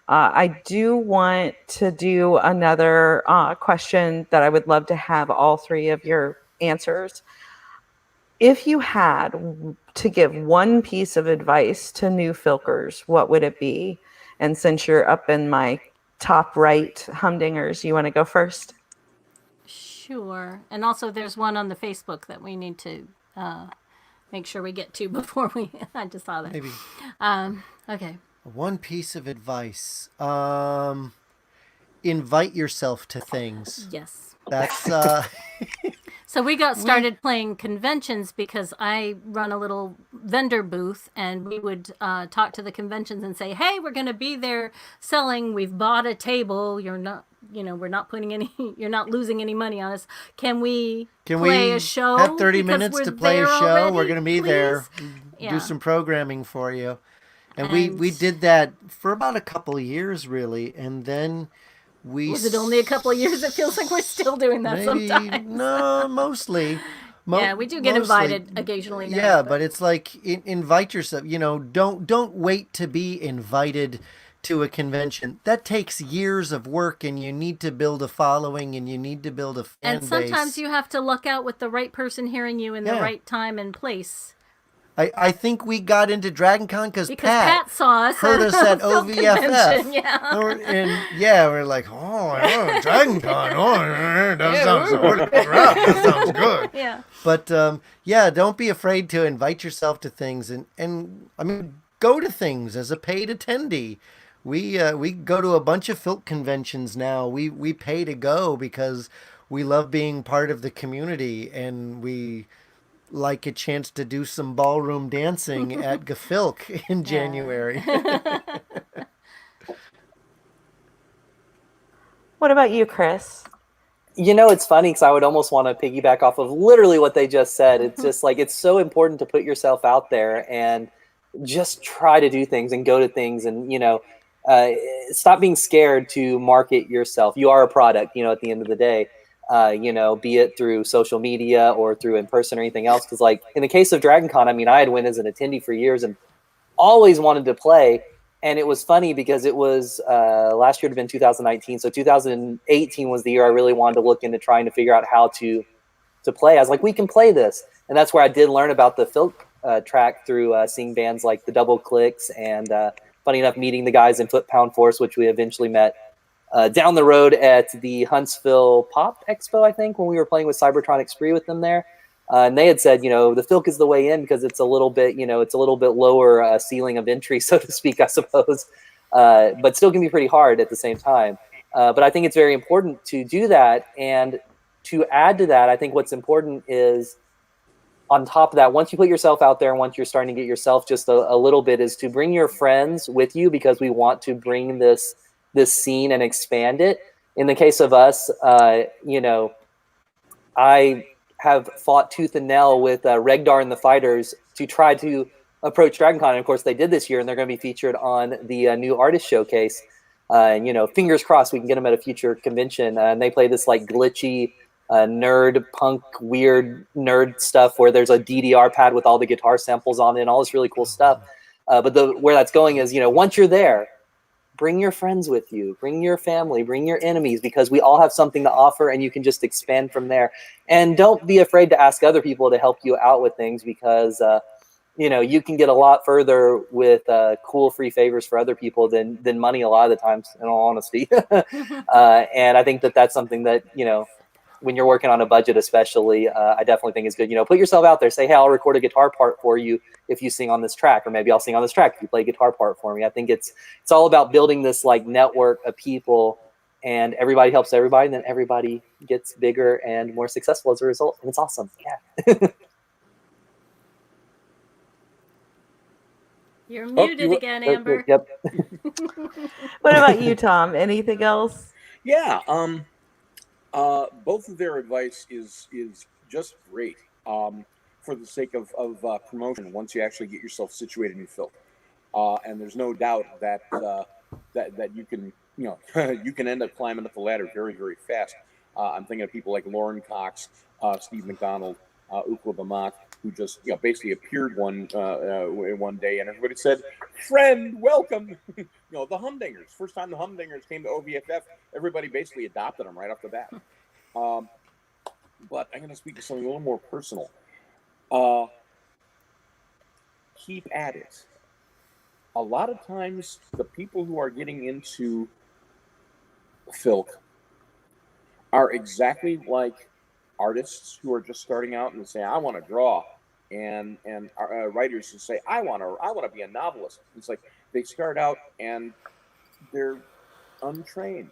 I do want to do another question that I would love to have all three of your answers. If you had to give one piece of advice to new Filkers, what would it be? And since you're up in my top right, Humdingers, you want to go first? Sure. And also there's one on the Facebook that we need to make sure we get to before I just saw that. Maybe. Okay. One piece of advice. Invite yourself to things. Yes. That's So we got started playing conventions because I run a little vendor booth, and we would talk to the conventions and say, hey, we're going to be there selling. We've bought a table. You're not, we're not putting any, you're not losing any money on us. Can we play a show? Have 30 Because minutes we're to play a there show? already, We're going to be please? there. Yeah. Do some programming for you. And And- we did that for about a couple of years, really. And then Was it only a couple of years? It feels like we're still doing that maybe, sometimes. No, mostly. Yeah, we do get invited occasionally now, Yeah, but- but it's like invite yourself. Don't wait to be invited to a convention. That takes years of work, and you need to build a following, and you need to build a fan And sometimes base. you have to luck out with the right person hearing you in the Yeah. right time and place. I think we got into Dragon Con because Pat saw us heard at us at Filk OVFF. convention, yeah. We're like, Dragon Con, that sounds good. That sounds good. Yeah. But don't be afraid to invite yourself to things, and I mean, go to things as a paid attendee. We go to a bunch of Filk conventions now. We pay to go because we love being part of the community, and we like a chance to do some ballroom dancing at Gefilk in January. What about you, Chris? It's funny because I would almost want to piggyback off of literally what they just said. It's just like, it's so important to put yourself out there and just try to do things and go to things and, stop being scared to market yourself. You are a product, at the end of the day. Be it through social media or through in person or anything else. Because like in the case of Dragon Con, I mean, I had went as an attendee for years and always wanted to play. And it was funny because it was last year would have been 2019. So 2018 was the year I really wanted to look into trying to figure out how to play. I was like, we can play this. And that's where I did learn about the Filk track through seeing bands like the Double Clicks and funny enough, meeting the guys in Foot Pound Force, which we eventually met down the road at the Huntsville Pop Expo, I think, when we were playing with Cybertronic Spree with them there. And they had said, the Filk is the way in because it's a little bit, it's a little bit lower ceiling of entry, so to speak, I suppose, but still can be pretty hard at the same time. But I think it's very important to do that. And to add to that, I think what's important is on top of that, once you put yourself out there and once you're starting to get yourself just a little bit, is to bring your friends with you because we want to bring this scene and expand it. In the case of us, I have fought tooth and nail with Regdar and the Fighters to try to approach Dragon Con. And of course they did this year, and they're going to be featured on the new artist showcase. Fingers crossed we can get them at a future convention. And they play this like glitchy nerd punk, weird nerd stuff where there's a DDR pad with all the guitar samples on it and all this really cool stuff. But where that's going is, once you're there, bring your friends with you, bring your family, bring your enemies, because we all have something to offer and you can just expand from there. And don't be afraid to ask other people to help you out with things because, you can get a lot further with cool free favors for other people than money a lot of the times, in all honesty. And I think that's something that, when you're working on a budget, especially, I definitely think it's good. You know, put yourself out there. Say, hey, I'll record a guitar part for you if you sing on this track, or maybe I'll sing on this track if you play a guitar part for me. I think it's all about building this like network of people, and everybody helps everybody, and then everybody gets bigger and more successful as a result, and it's awesome. Yeah. You're muted again, Amber. Yep. What about you, Tom? Anything else? Yeah. Both of their advice is just great. For the sake of promotion, once you actually get yourself situated in Filk, and there's no doubt that that you can, you know, you can end up climbing up the ladder very, very fast. I'm thinking of people like Lauren Cox, Steve McDonald, Ukla Bamat, who just, you know, basically appeared one day, and everybody said, "Friend, welcome." You know, the Humdingers. First time the Humdingers came to OVFF, everybody basically adopted them right off the bat. But I'm going to speak to something a little more personal. Keep at it. A lot of times, the people who are getting into Filk are exactly like artists who are just starting out and say, "I want to draw," and writers who say, I want to be a novelist." It's like they start out and they're untrained.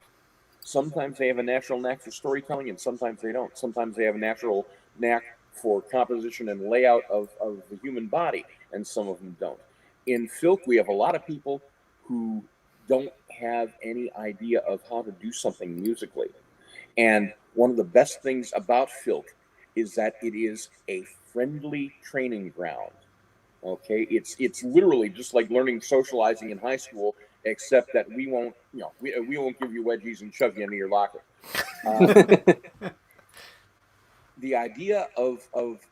Sometimes they have a natural knack for storytelling, and sometimes they don't. Sometimes they have a natural knack for composition and layout of the human body, and some of them don't. In Filk, we have a lot of people who don't have any idea of how to do something musically. And one of the best things about Filk is that it is a friendly training ground. Okay, it's literally just like learning socializing in high school, except that we won't, you know, we won't give you wedgies and shove you into your locker. The idea of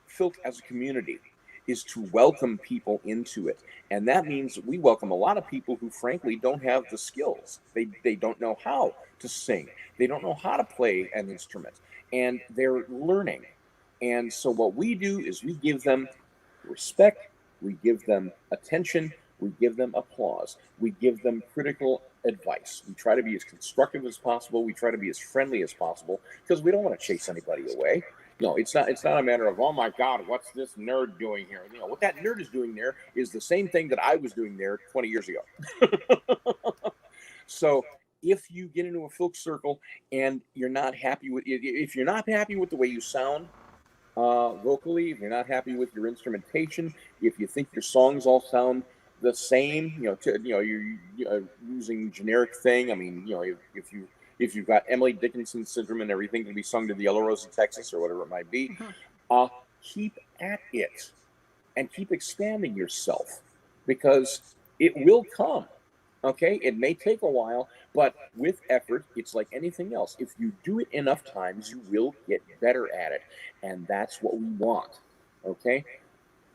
Filk as a community is to welcome people into it, and that means we welcome a lot of people who, frankly, don't have the skills. They don't know how to sing. They don't know how to play an instrument, and they're learning. And so what we do is we give them respect. We give them attention. We give them applause. We give them critical advice. We try to be as constructive as possible. We try to be as friendly as possible, because we don't want to chase anybody away. No, it's not a matter of, "Oh my God, what's this nerd doing here?" You know, what that nerd is doing there is the same thing that I was doing there 20 years ago. So if you get into a Filk circle and you're not happy with, if you're not happy with the way you sound vocally, if you're not happy with your instrumentation, if you think your songs all sound the same, you know, you're using generic thing. I mean, you know, if you've got Emily Dickinson syndrome and everything can be sung to the Yellow Rose of Texas or whatever it might be, keep at it and keep expanding yourself, because it will come. Okay, it may take a while, but with effort, it's like anything else. If you do it enough times, you will get better at it, and that's what we want. Okay,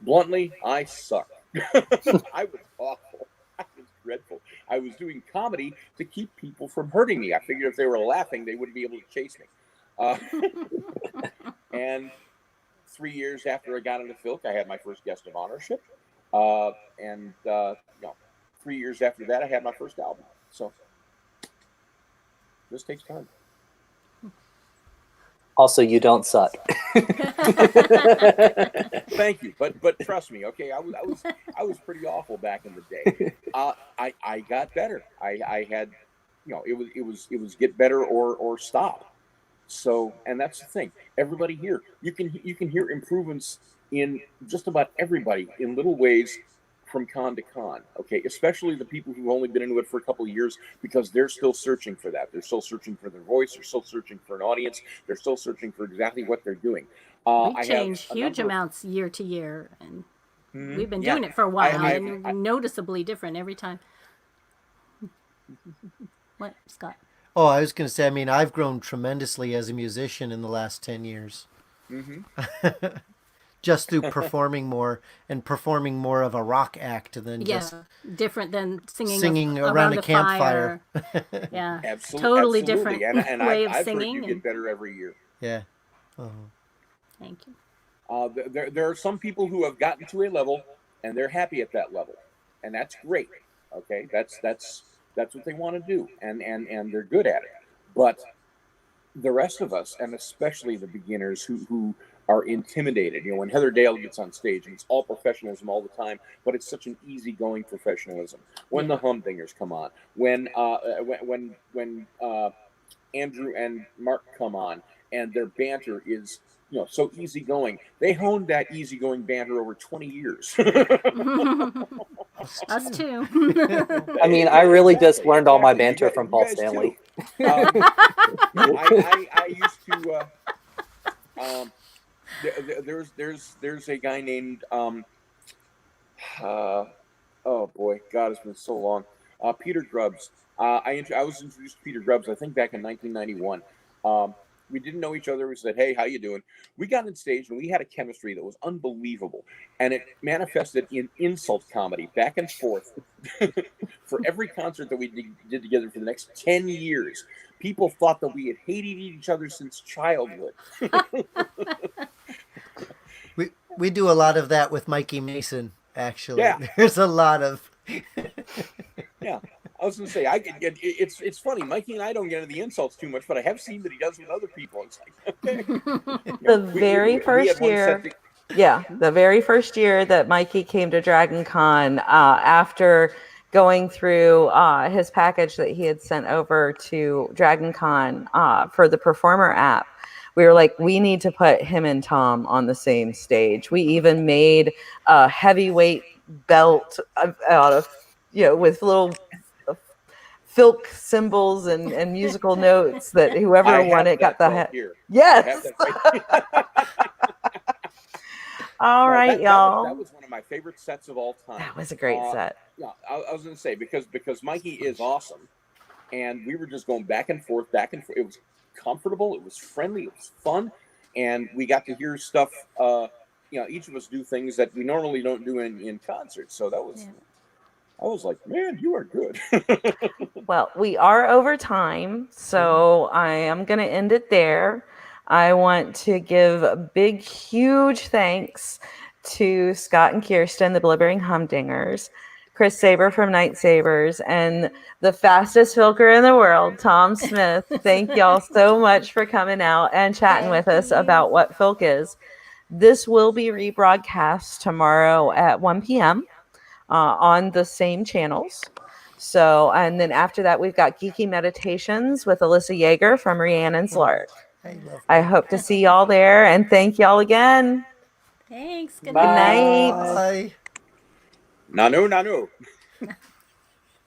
bluntly, I suck. I was awful. I was dreadful. I was doing comedy to keep people from hurting me. I figured if they were laughing, they wouldn't be able to chase me. And 3 years after I got into Filk, I had my first guest of honorship. And you know, 3 years after that, I had my first album. So this takes time. Also, you don't suck. Thank you, but trust me, okay. I was pretty awful back in the day. I got better. I had, you know, it was get better or stop. So, and that's the thing. Everybody here, you can hear improvements in just about everybody in little ways from con to con. Okay, especially the people who've only been into it for a couple of years, because they're still searching for that. They're still searching for their voice. They're still searching for an audience. They're still searching for exactly what they're doing. We change huge amounts year to year, and we've been doing it for a while, and noticeably different every time. What, Scott? Oh, I was going to say, I mean, I've grown tremendously as a musician in the last 10 years. Just through performing more and performing more of a rock act than just different than singing around a campfire. Yeah, absolutely, totally different and way of I've singing. Heard you get better every year. Yeah. Thank you. There are some people who have gotten to a level and they're happy at that level, and that's great. Okay, that's what they want to do, and they're good at it. But the rest of us, and especially the beginners who are intimidated. When Heather Dale gets on stage, and it's all professionalism all the time, but it's such an easygoing professionalism. When the Humdingers come on, when Andrew and Mark come on, and their banter is so easygoing. They honed that easygoing banter over 20 years. Us too. I mean, I really just Exactly, learned all my exactly. banter from You Paul guys Stanley. too. I used to. There's a guy named oh boy, God, it's been so long. Peter Grubbs. I was introduced to Peter Grubbs, I think, back in 1991. We didn't know each other. We said, "Hey, how you doing?" We got on stage and we had a chemistry that was unbelievable, and it manifested in insult comedy back and forth for every concert that we did together for the next 10 years. People thought that we had hated each other since childhood. We do a lot of that with Mikey Mason. Actually, Yeah. there's a lot of. Yeah, I was going to say, it's funny. Mikey and I don't get into the insults too much, but I have seen that he does with other people. It's like, okay. The very first year, the very first year that Mikey came to Dragon Con, after going through his package that he had sent over to Dragon Con for the Performer app, we were like, we need to put him and Tom on the same stage. We even made a heavyweight belt out of, with little Filk symbols and musical notes that whoever won it got the hat. Yes. All right, y'all. That was one of my favorite sets of all time. That was a great set. Yeah, I was going to say, because Mikey is awesome, and we were just going back and forth, back and forth. It was comfortable, it was friendly, it was fun, and we got to hear stuff. Each of us do things that we normally don't do in concerts. So that was. Yeah. I was like, man, you are good. Well, we are over time, so I am going to end it there. I want to give a big, huge thanks to Scott and Kirsten, the Blibbering Humdingers, Chris Saber from Night Sabers, and the fastest Filker in the world, Tom Smith. Thank y'all so much for coming out and chatting with us about what Filk is. This will be rebroadcast tomorrow at 1 p.m. On the same channels. So, and then after that, we've got Geeky Meditations with Alyssa Yeager from Rhiannon's Lark. I hope to see y'all there, and thank y'all again. Thanks. Good Bye. night. Bye. Nanu.